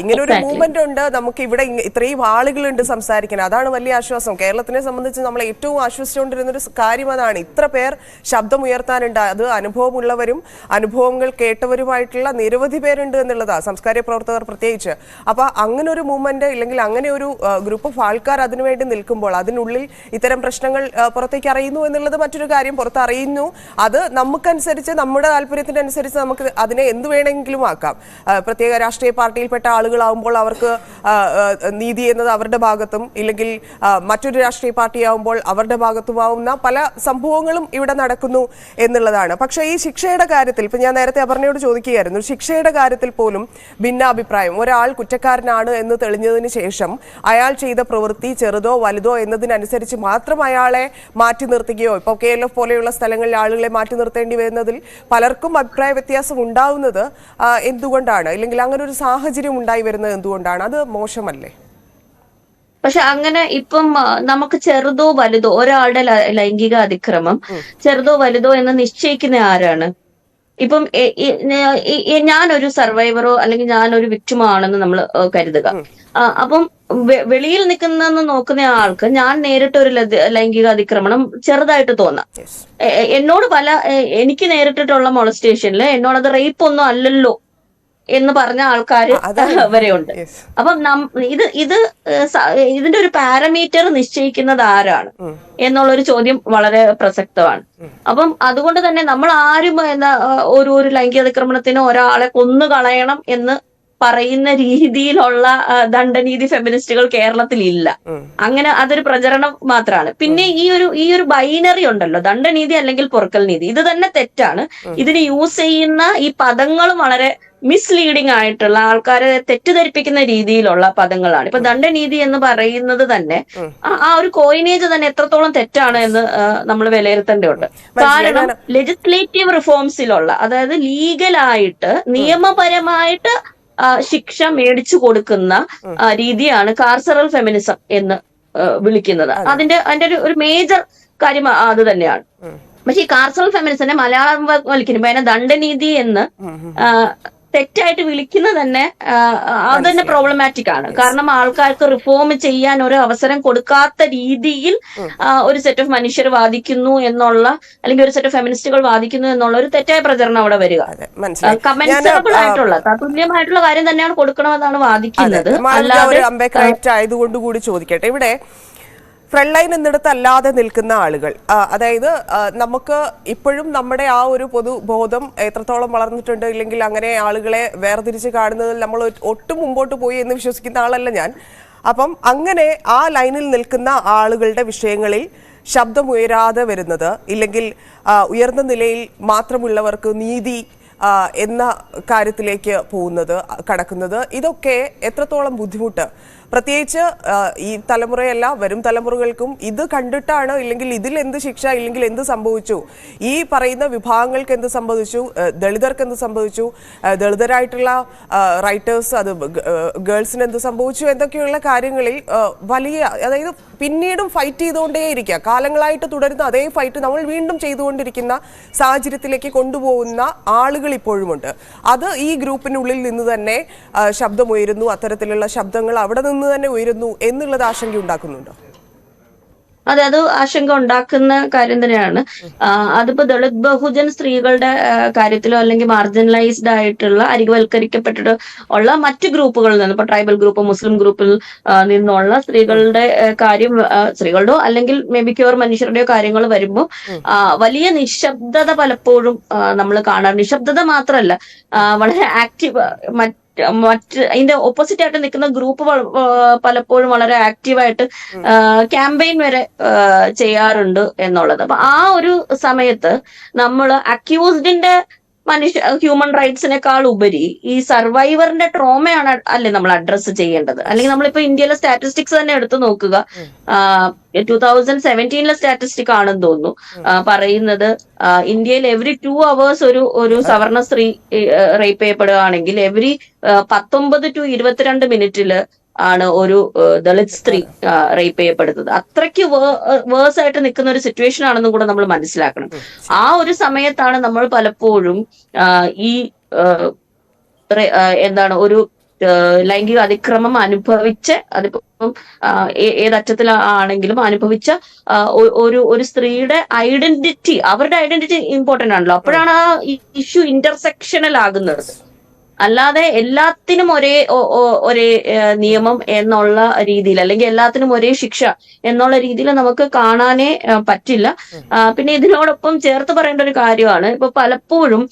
ഇങ്ങനെ ഒരു മൂവ്മെന്റ് ഉണ്ട്, നമുക്ക് ഇവിടെ ഇത്രയും ആളുകളുണ്ട് സംസാരിക്കാൻ, അതാണ് വലിയ ആശ്വാസം. കേരളത്തിനെ സംബന്ധിച്ച് നമ്മൾ ഏറ്റവും ആശ്വസിച്ചുകൊണ്ടിരുന്ന ഒരു കാര്യം അതാണ്. ഇത്ര പേർ ശബ്ദമുയർത്താനുണ്ട്, അത് അനുഭവമുള്ളവരും അനുഭവങ്ങൾ കേട്ടവരുമായിട്ടുള്ള നിരവധി പേരുണ്ട് എന്നുള്ളതാണ്, സാംസ്കാരിക പ്രവർത്തകർ പ്രത്യേകിച്ച്. അപ്പൊ അങ്ങനെ ഒരു മൂവ്മെന്റ് ഇല്ലെങ്കിൽ അങ്ങനെ ഒരു ഗ്രൂപ്പ് ഓഫ് ആൾക്കാർ അതിനുവേണ്ടി നിൽക്കുമ്പോൾ അതിനുള്ളിൽ ഇത്തരം പ്രശ്നങ്ങൾ പുറത്തേക്ക് അറിയുന്നു എന്നുള്ളത് മറ്റൊരു കാര്യം. പുറത്ത് അറിയുന്നു, അത് നമുക്കനുസരിച്ച് നമ്മുടെ താല്പര്യത്തിനനുസരിച്ച് നമുക്ക് അതിനെ എന്ത് വേണമെങ്കിലും ആക്കാം. പ്രത്യേക രാഷ്ട്രീയ പാർട്ടിയിൽപ്പെട്ട ആളുകളാവുമ്പോൾ അവർക്ക് നീതി എന്നത് അവരുടെ ഭാഗത്തും, ഇല്ലെങ്കിൽ മറ്റൊരു രാഷ്ട്രീയ പാർട്ടിയാവുമ്പോൾ അവരുടെ ഭാഗത്തുമാവുന്ന പല സംഭവങ്ങളും ഇവിടെ നടക്കുന്നു എന്നുള്ളതാണ്. പക്ഷേ ഈ ശിക്ഷയുടെ കാര്യത്തിൽ ഇപ്പം ഞാൻ നേരത്തെ അപർണയോട് ചോദിക്കുകയായിരുന്നു, ശിക്ഷയുടെ കാര്യത്തിൽ പോലും ഭിന്നാഭിപ്രായം. ഒരാൾ കുറ്റക്കാരനാണ് എന്ന് തെളിഞ്ഞതിന് ശേഷം അയാൾ ചെയ്ത പ്രവൃത്തി ചെറുതോ വലുതോ എന്നതിനനുസരിച്ച് മാത്രം അയാളെ മാറ്റി നിർത്തുകയോ, ഇപ്പോൾ KLF പോലെയുള്ള സ്ഥലങ്ങളിൽ ആളുകളെ മാറ്റി നിർത്തേണ്ടി വരുന്നതിൽ പലർക്കും അഭിപ്രായ വ്യത്യാസം ഉണ്ടാവുന്നത് എന്തുകൊണ്ടാണ്, അല്ലെങ്കിൽ അങ്ങനെ ഒരു സാഹചര്യം ഉണ്ടായി വരുന്നത് എന്തുകൊണ്ടാണ്? അത് മോശമല്ലേ? പക്ഷെ അങ്ങനെ ഇപ്പം നമുക്ക് ചെറുതോ വലുതോ ഒരാളുടെ ലൈംഗിക അതിക്രമം ചെറുതോ വലുതോ എന്ന് നിശ്ചയിക്കുന്ന ആരാണ്? ഇപ്പം ഞാനൊരു സർവൈവറോ അല്ലെങ്കിൽ ഞാനൊരു വിക്ടിമോ ആണെന്ന് നമ്മൾ കരുതുക. അപ്പം വെളിയിൽ നിൽക്കുന്ന നോക്കുന്ന ആൾക്ക് ഞാൻ നേരിട്ട ഒരു ലൈംഗിക അതിക്രമണം ചെറുതായിട്ട് തോന്നാം. എനിക്ക് നേരിട്ടിട്ടുള്ള മൊളസ്റ്റേഷനിൽ എന്നോടത് റേപ്പ് ഒന്നും അല്ലല്ലോ എന്ന് പറഞ്ഞ ആൾക്കാർ വരെയുണ്ട്. അപ്പം ഇതിന്റെ ഒരു പാരാമീറ്റർ നിശ്ചയിക്കുന്നത് ആരാണ് എന്നുള്ളൊരു ചോദ്യം വളരെ പ്രസക്തമാണ്. അപ്പം അതുകൊണ്ട് തന്നെ നമ്മൾ ആരും ഒരു ലൈംഗിക അതിക്രമണത്തിന് ഒരാളെ കൊന്നു കളയണം എന്ന് പറയുന്ന രീതിയിലുള്ള ദണ്ഡനീതി ഫെമിനിസ്റ്റുകൾ കേരളത്തിൽ ഇല്ല. അങ്ങനെ അതൊരു പ്രചരണം മാത്രമാണ്. പിന്നെ ഈ ഒരു ബൈനറി ഉണ്ടല്ലോ, ദണ്ഡനീതി അല്ലെങ്കിൽ പൊറുക്കൽ നീതി, ഇത് തന്നെ തെറ്റാണ്. ഇതിന് യൂസ് ചെയ്യുന്ന ഈ പദങ്ങൾ വളരെ മിസ്ലീഡിംഗ് ആയിട്ടുള്ള, ആൾക്കാരെ തെറ്റിദ്ധരിപ്പിക്കുന്ന രീതിയിലുള്ള പദങ്ങളാണ്. ഇപ്പൊ ദണ്ഡനീതി എന്ന് പറയുന്നത് തന്നെ ആ ഒരു കോയിനേജ് തന്നെ എത്രത്തോളം തെറ്റാണ് എന്ന് നമ്മൾ വിലയിരുത്തേണ്ടതുണ്ട്. കാരണം ലെജിസ്ലേറ്റീവ് റിഫോംസിലുള്ള, അതായത് ലീഗലായിട്ട് നിയമപരമായിട്ട് ശിക്ഷ മേടിച്ചു കൊടുക്കുന്ന രീതിയാണ് കാർസറൽ ഫെമിനിസം എന്ന് വിളിക്കുന്നത്. അതിന്റെ ഒരു മേജർ കാര്യം അത് തന്നെയാണ്. പക്ഷെ ഈ കാർസറൽ ഫെമിനിസത്തിനെ മലയാളം വലിക്കുമ്പോൾ അതിനെ ദണ്ഡനീതി എന്ന് തെറ്റായിട്ട് വിളിക്കുന്നത് തന്നെ അത് തന്നെ പ്രോബ്ലമാറ്റിക് ആണ്. കാരണം ആൾക്കാർക്ക് റിഫോം ചെയ്യാൻ ഒരു അവസരം കൊടുക്കാത്ത രീതിയിൽ ഒരു സെറ്റ് ഓഫ് മനുഷ്യർ വാദിക്കുന്നു എന്നുള്ള, അല്ലെങ്കിൽ ഒരു സെറ്റ് ഓഫ് ഫെമിനിസ്റ്റുകൾ വാദിക്കുന്നു എന്നുള്ള ഒരു തെറ്റായ പ്രചരണം അവിടെ വരിക. കമൻസറബിൾ ആയിട്ടുള്ള തുല്യമായിട്ടുള്ള കാര്യം തന്നെയാണ് കൊടുക്കണമെന്നാണ് വാദിക്കുന്നത്. അല്ലാതെ ആയതുകൊണ്ട് കൂടി ചോദിക്കട്ടെ, ഇവിടെ ഫ്രണ്ട് ലൈൻ എന്നിടത്ത് അല്ലാതെ നിൽക്കുന്ന ആളുകൾ, അതായത് നമുക്ക് ഇപ്പോഴും നമ്മുടെ ആ ഒരു പൊതുബോധം എത്രത്തോളം വളർന്നിട്ടുണ്ട്, ഇല്ലെങ്കിൽ അങ്ങനെ ആളുകളെ വേർതിരിച്ച് കാണുന്നതിൽ നമ്മൾ ഒട്ടും മുമ്പോട്ട് പോയി എന്ന് വിശ്വസിക്കുന്ന ആളല്ല ഞാൻ. അപ്പം അങ്ങനെ ആ ലൈനിൽ നിൽക്കുന്ന ആളുകളുടെ വിഷയങ്ങളിൽ ശബ്ദമുയരാതെ വരുന്നത്, ഇല്ലെങ്കിൽ ഉയർന്ന നിലയിൽ മാത്രമുള്ളവർക്ക് നീതി എന്ന കാര്യത്തിലേക്ക് കടക്കുന്നത്, ഇതൊക്കെ എത്രത്തോളം ബുദ്ധിമുട്ട്, പ്രത്യേകിച്ച് ഈ തലമുറയല്ല വരും തലമുറകൾക്കും ഇത് കണ്ടിട്ടാണ്, ഇല്ലെങ്കിൽ ഇതിൽ എന്ത് ശിക്ഷ, ഇല്ലെങ്കിൽ എന്ത് സംഭവിച്ചു, ഈ പറയുന്ന വിഭാഗങ്ങൾക്ക് എന്ത് സംഭവിച്ചു, ദളിതർക്ക് എന്ത് സംഭവിച്ചു, ദളിതരായിട്ടുള്ള റൈറ്റേഴ്സ്, അത് ഗേൾസിന് എന്ത് സംഭവിച്ചു എന്നൊക്കെയുള്ള കാര്യങ്ങളിൽ വലിയ, അതായത് പിന്നീടും ഫൈറ്റ് ചെയ്തുകൊണ്ടേയിരിക്കുക, കാലങ്ങളായിട്ട് തുടരുന്ന അതേ ഫൈറ്റ് നമ്മൾ വീണ്ടും ചെയ്തുകൊണ്ടിരിക്കുന്ന സാഹചര്യത്തിലേക്ക് കൊണ്ടുപോകുന്ന ആളുകൾ ഇപ്പോഴുമുണ്ട്. അത് ഈ ഗ്രൂപ്പിനുള്ളിൽ നിന്ന് തന്നെ ശബ്ദമുയരുന്നു, അത്തരത്തിലുള്ള ശബ്ദങ്ങൾ അവിടെ നിന്ന് തന്നെ ഉയരുന്നു എന്നുള്ളത് ആശങ്ക ഉണ്ടാക്കുന്നുണ്ടോ? അതെ, അത് ആശങ്ക ഉണ്ടാക്കുന്ന കാര്യം തന്നെയാണ്. അതിപ്പോ ദളിത് ബഹുജൻ സ്ത്രീകളുടെ കാര്യത്തിലോ അല്ലെങ്കിൽ മാർജിനലൈസ്ഡ് ആയിട്ടുള്ള അരികുവൽക്കരിക്കപ്പെട്ടിട്ട് ഉള്ള മറ്റു ഗ്രൂപ്പുകളിൽ നിന്ന്, ഇപ്പൊ ട്രൈബൽ ഗ്രൂപ്പ്, മുസ്ലിം ഗ്രൂപ്പിൽ നിന്നുള്ള സ്ത്രീകളുടെ കാര്യം, സ്ത്രീകളുടെയോ അല്ലെങ്കിൽ മേ ബി ക്യൂർ മനുഷ്യരുടെയോ കാര്യങ്ങൾ വരുമ്പോൾ വലിയ നിശബ്ദത പലപ്പോഴും നമ്മൾ കാണാറ്. നിശബ്ദത മാത്രമല്ല, വളരെ ആക്റ്റീവ്, അതിന്റെ ഓപ്പോസിറ്റ് ആയിട്ട് നിൽക്കുന്ന ഗ്രൂപ്പ് പലപ്പോഴും വളരെ ആക്റ്റീവായിട്ട് ക്യാമ്പയിൻ വരെ ചെയ്യാറുണ്ട് എന്നുള്ളത്. അപ്പൊ ആ ഒരു സമയത്ത് നമ്മൾ അക്യൂസ്ഡിന്റെ ഹ്യൂമൻ റൈറ്റ്സിനേക്കാൾ ഉപരി ഈ സർവൈവറിന്റെ ട്രോമയാണ് അല്ലേ നമ്മൾ അഡ്രസ്സ് ചെയ്യേണ്ടത്. അല്ലെങ്കിൽ നമ്മളിപ്പോ ഇന്ത്യയിലെ സ്റ്റാറ്റിസ്റ്റിക്സ് തന്നെ എടുത്തു നോക്കുക, 2017 സ്റ്റാറ്റിസ്റ്റിക് ആണെന്ന് തോന്നുന്നു, പറയുന്നത് ഇന്ത്യയിൽ എവറി 2 hours ഒരു സവർണ സ്ത്രീ റേപ്പ് ചെയ്യപ്പെടുകയാണെങ്കിൽ എവറി 19 to 22 മിനിറ്റില് ആണ് ഒരു ദളിത് സ്ത്രീ റേപ്പ് ചെയ്യപ്പെടുന്നത്. അത്രയ്ക്ക് വേഴ്സ് ആയിട്ട് നിൽക്കുന്ന ഒരു സിറ്റുവേഷൻ ആണെന്നും കൂടെ നമ്മൾ മനസ്സിലാക്കണം. ആ ഒരു സമയത്താണ് നമ്മൾ പലപ്പോഴും ഈ ഒരു ലൈംഗിക അതിക്രമം അനുഭവിച്ച് അതിപ്പം ഏതറ്റത്തിലാണെങ്കിലും അനുഭവിച്ച ഒരു സ്ത്രീയുടെ ഐഡന്റിറ്റി, അവരുടെ ഐഡന്റിറ്റി ഇമ്പോർട്ടന്റ് ആണല്ലോ. അപ്പോഴാണ് ആ ഇഷ്യൂ ഇന്റർസെക്ഷണൽ ആകുന്നത്. അല്ലാതെ എല്ലാത്തിനും ഒരേ നിയമം എന്നുള്ള രീതിയിൽ, അല്ലെങ്കിൽ എല്ലാത്തിനും ഒരേ ശിക്ഷ എന്നുള്ള രീതിയിൽ നമുക്ക് കാണാനേ പറ്റില്ല. പിന്നെ ഇതിനോടൊപ്പം ചേർത്ത് പറയേണ്ട ഒരു കാര്യമാണ്, ഇപ്പൊ പലപ്പോഴും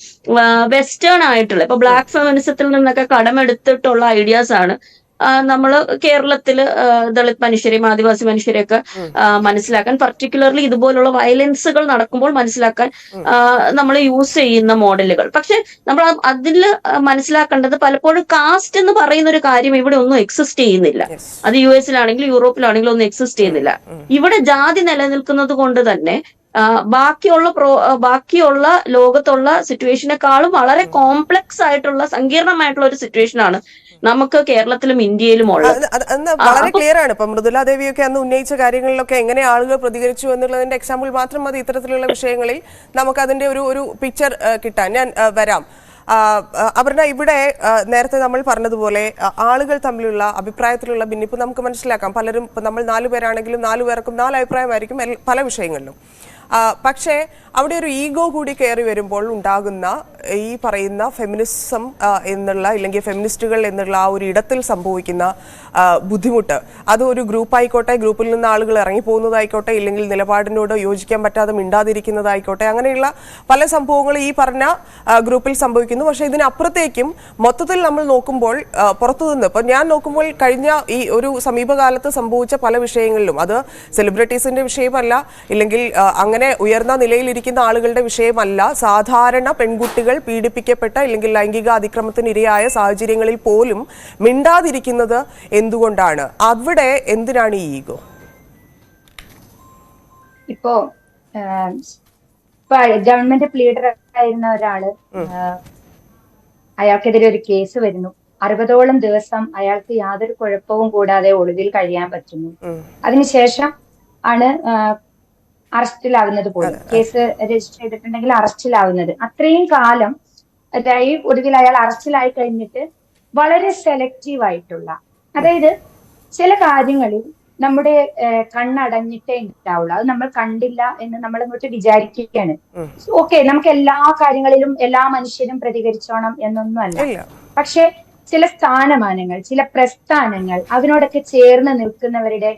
വെസ്റ്റേൺ ആയിട്ടുള്ള, ഇപ്പൊ ബ്ലാക്ക് ഫെമിനിസത്തിൽ നിന്നൊക്കെ കടമെടുത്തിട്ടുള്ള ഐഡിയാസ് ആണ് നമ്മൾ കേരളത്തില് ദളിത് മനുഷ്യരെയും ആദിവാസി മനുഷ്യരെയൊക്കെ മനസ്സിലാക്കാൻ, പർട്ടിക്കുലർലി ഇതുപോലുള്ള വയലൻസുകൾ നടക്കുമ്പോൾ മനസ്സിലാക്കാൻ നമ്മൾ യൂസ് ചെയ്യുന്ന മോഡലുകൾ. പക്ഷെ നമ്മൾ അതിൽ മനസ്സിലാക്കേണ്ടത് പലപ്പോഴും കാസ്റ്റ് എന്ന് പറയുന്ന ഒരു കാര്യം ഇവിടെ ഒന്നും എക്സിസ്റ്റ് ചെയ്യുന്നില്ല. അത് US-ലാണെങ്കിലും യൂറോപ്പിലാണെങ്കിലും ഒന്നും എക്സിസ്റ്റ് ചെയ്യുന്നില്ല. ഇവിടെ ജാതി നിലനിൽക്കുന്നത് കൊണ്ട് തന്നെ ബാക്കിയുള്ള ലോകത്തുള്ള സിറ്റുവേഷനെക്കാളും വളരെ കോംപ്ലക്സ് ആയിട്ടുള്ള സങ്കീർണമായിട്ടുള്ള ഒരു സിറ്റുവേഷൻ ആണ് നമുക്ക് കേരളത്തിലും ഇന്ത്യയിലും ഉള്ളത്. വളരെ ക്ലിയർ ആണ്. ഇപ്പൊ മൃദുല ദേവിയൊക്കെ അന്ന് ഉന്നയിച്ച കാര്യങ്ങളിലൊക്കെ എങ്ങനെ ആളുകൾ പ്രതികരിച്ചു എന്നുള്ളതിന്റെ എക്സാമ്പിൾ മാത്രം മതി ഇത്തരത്തിലുള്ള വിഷയങ്ങളിൽ നമുക്ക് അതിന്റെ ഒരു പിക്ചർ കിട്ടാൻ. ഞാൻ വരാം. അപർണ, ഇവിടെ നേരത്തെ നമ്മൾ പറഞ്ഞതുപോലെ ആളുകൾ തമ്മിലുള്ള അഭിപ്രായത്തിലുള്ള ഭിന്നിപ്പ് നമുക്ക് മനസ്സിലാക്കാം. പലരും, നമ്മൾ 4 പേരാണെങ്കിലും 4 പേർക്കും 4 അഭിപ്രായമായിരിക്കും പല വിഷയങ്ങളിലും. പക്ഷേ അവിടെ ഒരു ഈഗോ കൂടി കയറി വരുമ്പോൾ ഉണ്ടാകുന്ന ഈ പറയുന്ന ഫെമിനിസം എന്നുള്ള, അല്ലെങ്കിൽ ഫെമിനിസ്റ്റുകൾ എന്നുള്ള ആ ഒരു ഇടത്തിൽ സംഭവിക്കുന്ന ബുദ്ധിമുട്ട്, അത് ഒരു ഗ്രൂപ്പായിക്കോട്ടെ, ഗ്രൂപ്പിൽ നിന്ന് ആളുകൾ ഇറങ്ങിപ്പോകുന്നതായിക്കോട്ടെ, ഇല്ലെങ്കിൽ നിലപാടിനോട് യോജിക്കാൻ പറ്റാതെ മിണ്ടാതിരിക്കുന്നതായിക്കോട്ടെ, അങ്ങനെയുള്ള പല സംഭവങ്ങളും ഈ പറഞ്ഞ ഗ്രൂപ്പിൽ സംഭവിക്കുന്നു. പക്ഷേ ഇതിനപ്പുറത്തേക്കും മൊത്തത്തിൽ നമ്മൾ നോക്കുമ്പോൾ പുറത്തുനിന്ന്, ഇപ്പം ഞാൻ നോക്കുമ്പോൾ കഴിഞ്ഞ ഈ ഒരു സമീപകാലത്ത് സംഭവിച്ച പല വിഷയങ്ങളിലും, അത് സെലിബ്രിറ്റീസിന്റെ വിഷയമല്ല, ഇല്ലെങ്കിൽ അങ്ങനെ ഉയർന്ന നിലയിലിരിക്കുന്ന ആളുകളുടെ വിഷയമല്ല, സാധാരണ പെൺകുട്ടികൾ പീഡിപ്പിക്കപ്പെട്ട അല്ലെങ്കിൽ ലൈംഗിക അതിക്രമത്തിന് ഇരയായ സാഹചര്യങ്ങളിൽ പോലും മിണ്ടാതിരിക്കുന്നത് എന്തുകൊണ്ടാണ്? അവിടെ എന്തിനാണ് ഈ ഈഗോ? ഇപ്പോ ഗവൺമെന്റ് ലീഡർ ആയിരുന്ന ഒരാള്, അയാൾക്കെതിരെ ഒരു കേസ് വരുന്നു. 60ഓളം ദിവസം അയാൾക്ക് യാതൊരു കുഴപ്പവും കൂടാതെ ഒളിവിൽ കഴിയാൻ പറ്റുന്നു. അതിനുശേഷം ആണ് അറസ്റ്റിലാവുന്നത് പോലും. കേസ് രജിസ്റ്റർ ചെയ്തിട്ടുണ്ടെങ്കിൽ അറസ്റ്റിലാവുന്നത്. അത്രയും കാലം, അതായത് ഒടുവിൽ അയാൾ അറസ്റ്റിലായി കഴിഞ്ഞിട്ട് വളരെ സെലക്റ്റീവ് ആയിട്ടുള്ള, അതായത് ചില കാര്യങ്ങളിൽ നമ്മുടെ കണ്ണടഞ്ഞിട്ടേ ഉണ്ടാവുള്ളൂ. അത് നമ്മൾ കണ്ടില്ല എന്ന് നമ്മൾ ഇങ്ങോട്ട് വിചാരിക്കുകയാണ്. ഓക്കെ, നമുക്ക് എല്ലാ കാര്യങ്ങളിലും എല്ലാ മനുഷ്യരും പ്രതികരിച്ചോണം എന്നൊന്നും അല്ല. പക്ഷെ ചില സ്ഥാനമാനങ്ങൾ, ചില പ്രസ്ഥാനങ്ങൾ, അതിനോടൊക്കെ ചേർന്ന് നിൽക്കുന്നവരുടെ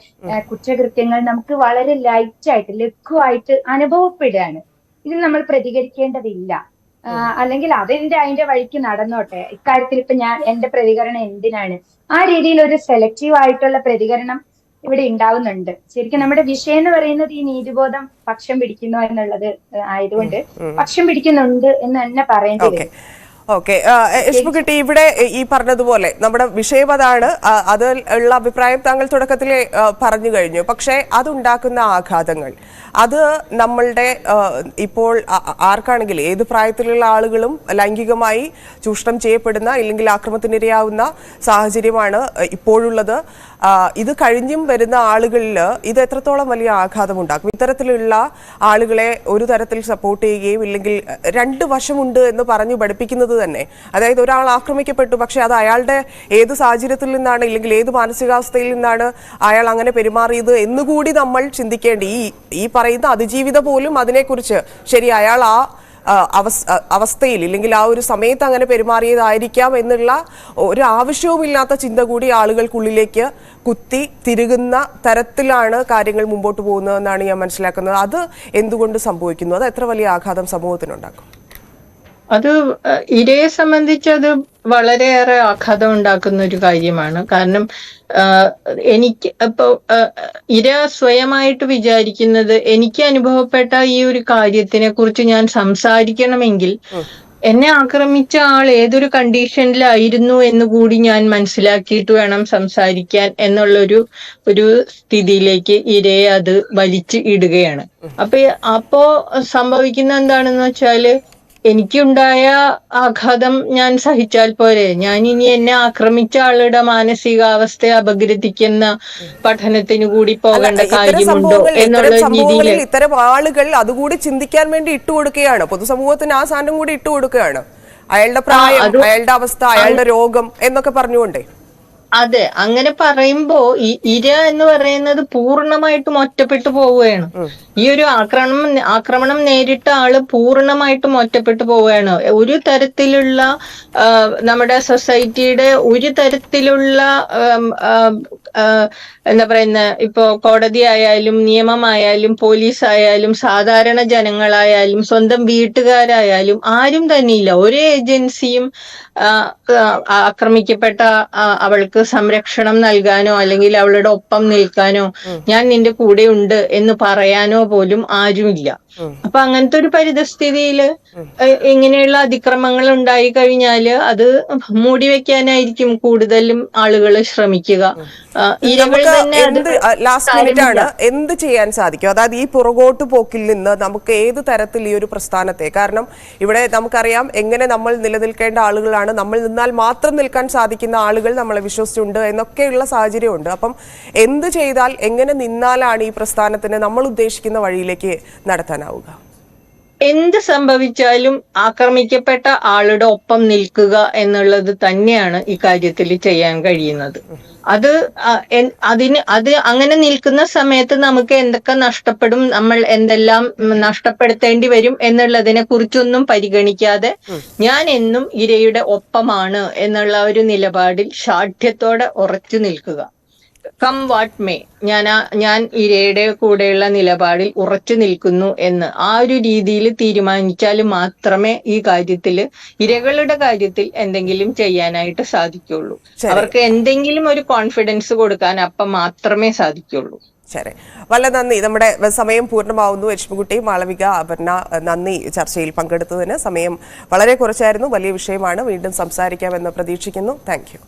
കുറ്റകൃത്യങ്ങൾ നമുക്ക് വളരെ ലൈറ്റായിട്ട്, ലഘുവായിട്ട് അനുഭവപ്പെടുകയാണ്. ഇതിൽ നമ്മൾ പ്രതികരിക്കേണ്ടതില്ല, അല്ലെങ്കിൽ അതിന്റെ വഴിക്ക് നടന്നോട്ടെ, ഇക്കാര്യത്തിൽ ഇപ്പൊ എന്റെ പ്രതികരണം എന്തിനാണ്? ആ രീതിയിൽ ഒരു സെലക്റ്റീവ് ആയിട്ടുള്ള പ്രതികരണം ഇവിടെ ഉണ്ടാവുന്നുണ്ട്. ശരിക്കും നമ്മുടെ വിഷയം എന്ന് പറയുന്നത് ഈ നീതിബോധം പക്ഷം പിടിക്കുന്നു എന്നുള്ളത് ആയതുകൊണ്ട് പക്ഷം പിടിക്കുന്നുണ്ട് എന്ന് തന്നെ പറയേണ്ടി വരും. ഓക്കെ, യശ്മുക്കുട്ടി, ഇവിടെ ഈ പറഞ്ഞതുപോലെ നമ്മുടെ വിഷയം അതാണ്, അത് ഉള്ള അഭിപ്രായം താങ്കൾ തുടക്കത്തിലെ പറഞ്ഞു കഴിഞ്ഞു. പക്ഷേ അതുണ്ടാക്കുന്ന ആഘാതങ്ങൾ, അത് നമ്മളുടെ ഇപ്പോൾ ആർക്കാണെങ്കിലും, ഏത് പ്രായത്തിലുള്ള ആളുകളും ലൈംഗികമായി ചൂഷണം ചെയ്യപ്പെടുന്ന, ഇല്ലെങ്കിൽ ആക്രമണത്തിനിരയാവുന്ന സാഹചര്യമാണ് ഇപ്പോഴുള്ളത്. ഇത് കഴിഞ്ഞും വരുന്ന ആളുകളിൽ ഇത് എത്രത്തോളം വലിയ ആഘാതമുണ്ടാക്കും? ഇത്തരത്തിലുള്ള ആളുകളെ ഒരു തരത്തിൽ സപ്പോർട്ട് ചെയ്യുകയും, ഇല്ലെങ്കിൽ 2 വശമുണ്ട് എന്ന് പറഞ്ഞു പഠിപ്പിക്കുന്നത് തന്നെ, അതായത് ഒരാൾ ആക്രമിക്കപ്പെട്ടു, പക്ഷെ അത് അയാളുടെ ഏത് സാഹചര്യത്തിൽ നിന്നാണ്, ഇല്ലെങ്കിൽ ഏത് മാനസികാവസ്ഥയിൽ നിന്നാണ് അയാൾ അങ്ങനെ പെരുമാറിയത് എന്നുകൂടി നമ്മൾ ചിന്തിക്കേണ്ടി, ഈ പറയുന്ന അതിജീവിത പോലും അതിനെക്കുറിച്ച്, ശരി, അയാൾ ആ അവസ്ഥയിൽ, ഇല്ലെങ്കിൽ ആ ഒരു സമയത്ത് അങ്ങനെ പെരുമാറിയതായിരിക്കാം എന്നുള്ള ഒരു ആവശ്യവുമില്ലാത്ത ചിന്ത കൂടി ആളുകൾക്കുള്ളിലേക്ക് കുത്തി തിരുകുന്ന തരത്തിലാണ് കാര്യങ്ങൾ മുമ്പോട്ട് പോകുന്നതെന്നാണ് ഞാൻ മനസ്സിലാക്കുന്നത്. അത് എന്തുകൊണ്ട് സംഭവിക്കുന്നു? അത് എത്ര വലിയ ആഘാതം സമൂഹത്തിനുണ്ടാക്കും? അത് ഇരയെ സംബന്ധിച്ച് അത് വളരെയേറെ ആഘാതം ഉണ്ടാക്കുന്ന ഒരു കാര്യമാണ്. കാരണം എനിക്ക് ഇപ്പൊ ഇര സ്വയമായിട്ട് വിചാരിക്കുന്നത്, എനിക്ക് അനുഭവപ്പെട്ട ഈ ഒരു കാര്യത്തിനെ കുറിച്ച് ഞാൻ സംസാരിക്കണമെങ്കിൽ എന്നെ ആക്രമിച്ച ആൾ ഏതൊരു കണ്ടീഷനിലായിരുന്നു എന്ന് കൂടി ഞാൻ മനസ്സിലാക്കിയിട്ട് വേണം സംസാരിക്കാൻ എന്നുള്ളൊരു സ്ഥിതിയിലേക്ക് ഇരയെ അത് വലിച്ച് ഇടുകയാണ്. അപ്പോ സംഭവിക്കുന്ന എന്താണെന്ന് വെച്ചാല്, എനിക്കുണ്ടായ ആഘാതം ഞാൻ സഹിച്ചാൽ പോരെ, ഞാൻ ഇനി എന്നെ ആക്രമിച്ച ആളുടെ മാനസികാവസ്ഥയെ അപഗ്രഥിക്കുന്ന പഠനത്തിന് കൂടി പോകേണ്ട കാര്യമുണ്ടോ എന്നുള്ള രീതിയിൽ ഇത്തരം ആളുകൾ അതുകൂടി ചിന്തിക്കാൻ വേണ്ടി ഇട്ടുകൊടുക്കുകയാണ്, പൊതുസമൂഹത്തിന് ആ സാധനം കൂടി ഇട്ടുകൊടുക്കുകയാണ്. അയാളുടെ പ്രായം, അയാളുടെ അവസ്ഥ, അയാളുടെ രോഗം എന്നൊക്കെ പറഞ്ഞുകൊണ്ടേ. അതെ, അങ്ങനെ പറയുമ്പോ ഈ ഇര എന്ന് പറയുന്നത് പൂർണ്ണമായിട്ടും ഒറ്റപ്പെട്ടു പോവുകയാണ്. ഈ ഒരു ആക്രമണം നേരിട്ട ആള് പൂർണ്ണമായിട്ടും ഒറ്റപ്പെട്ടു പോവുകയാണ്. ഒരു തരത്തിലുള്ള നമ്മുടെ സൊസൈറ്റിയുടെ ഒരു തരത്തിലുള്ള എന്താ പറയുന്ന, ഇപ്പോ കോടതി ആയാലും നിയമമായാലും പോലീസ് ആയാലും സാധാരണ ജനങ്ങളായാലും സ്വന്തം വീട്ടുകാരായാലും ആരും തന്നെയില്ല. ഒരു ഏജൻസിയും ആക്രമിക്കപ്പെട്ട അവൾക്ക് സംരക്ഷണം നൽകാനോ അല്ലെങ്കിൽ അവളുടെ ഒപ്പം നിൽക്കാനോ ഞാൻ നിന്റെ കൂടെ ഉണ്ട് എന്ന് പറയാനോ പോലും ആരുമില്ല. അപ്പൊ അങ്ങനത്തെ ഒരു പരിതസ്ഥിതിയില് ഇങ്ങനെയുള്ള അതിക്രമങ്ങൾ ഉണ്ടായി കഴിഞ്ഞാല് അത് മൂടി വെക്കാനായിരിക്കും കൂടുതലും ആളുകൾ ശ്രമിക്കുക. ഇരകൾ തന്നെ ലാസ്റ്റ് മിനിറ്റ് ആണ്, എന്ത് ചെയ്യാൻ സാധിക്കും? അതായത് ഈ പുറകോട്ട് പോക്കിൽ നിന്ന് നമുക്ക് ഏത് തരത്തിൽ ഈ ഒരു പ്രസ്ഥാനത്തെ, കാരണം ഇവിടെ നമുക്കറിയാം എങ്ങനെ നമ്മൾ നിലനിൽക്കേണ്ട ആളുകളാണ്, നമ്മൾ നിന്നാൽ മാത്രം നിൽക്കാൻ സാധിക്കുന്ന ആളുകൾ നമ്മളെ വിശ്വസിച്ചുണ്ട് എന്നൊക്കെയുള്ള സാഹചര്യമുണ്ട്. അപ്പം എന്ത് ചെയ്താൽ, എങ്ങനെ നിന്നാലാണ് ഈ പ്രസ്ഥാനത്തിന് നമ്മൾ ഉദ്ദേശിക്കുന്ന വഴിയിലേക്ക് നടത്താനാവുക? എന്ത് സംഭവിച്ചാലും ആക്രമിക്കപ്പെട്ട ആളുടെ ഒപ്പം നിൽക്കുക എന്നുള്ളത് തന്നെയാണ് ഈ കാര്യത്തിൽ ചെയ്യാൻ കഴിയുന്നത്. അത് അങ്ങനെ നിൽക്കുന്ന സമയത്ത് നമുക്ക് എന്തൊക്കെ നഷ്ടപ്പെടും, നമ്മൾ എന്തെല്ലാം നഷ്ടപ്പെടുത്തേണ്ടി വരും എന്നുള്ളതിനെ കുറിച്ചൊന്നും പരിഗണിക്കാതെ ഞാൻ എന്നും ഇരയുടെ ഒപ്പമാണ് എന്നുള്ള ഒരു നിലപാടിൽ ശാഠ്യത്തോടെ ഉറച്ചു നിൽക്കുക. കം വാട്ട് മേ, ഞാൻ ഇരയുടെ കൂടെയുള്ള നിലപാടിൽ ഉറച്ചു നിൽക്കുന്നു എന്ന് ആ ഒരു രീതിയിൽ തീരുമാനിച്ചാൽ മാത്രമേ ഈ കാര്യത്തിൽ, ഇരകളുടെ കാര്യത്തിൽ എന്തെങ്കിലും ചെയ്യാനായിട്ട് സാധിക്കുള്ളൂ. അവർക്ക് എന്തെങ്കിലും ഒരു കോൺഫിഡൻസ് കൊടുക്കാൻ അപ്പം മാത്രമേ സാധിക്കുള്ളൂ. ശരി, വളരെ നന്ദി. നമ്മുടെ സമയം പൂർണ്ണമാവുന്നു. ലക്ഷ്മിക്കുട്ടി, മാളവിക, അപർണ, നന്ദി ചർച്ചയിൽ പങ്കെടുത്തതിന്. സമയം വളരെ കുറച്ചായിരുന്നു, വലിയ വിഷയമാണ്. വീണ്ടും സംസാരിക്കാമെന്ന് പ്രതീക്ഷിക്കുന്നു. Thank you.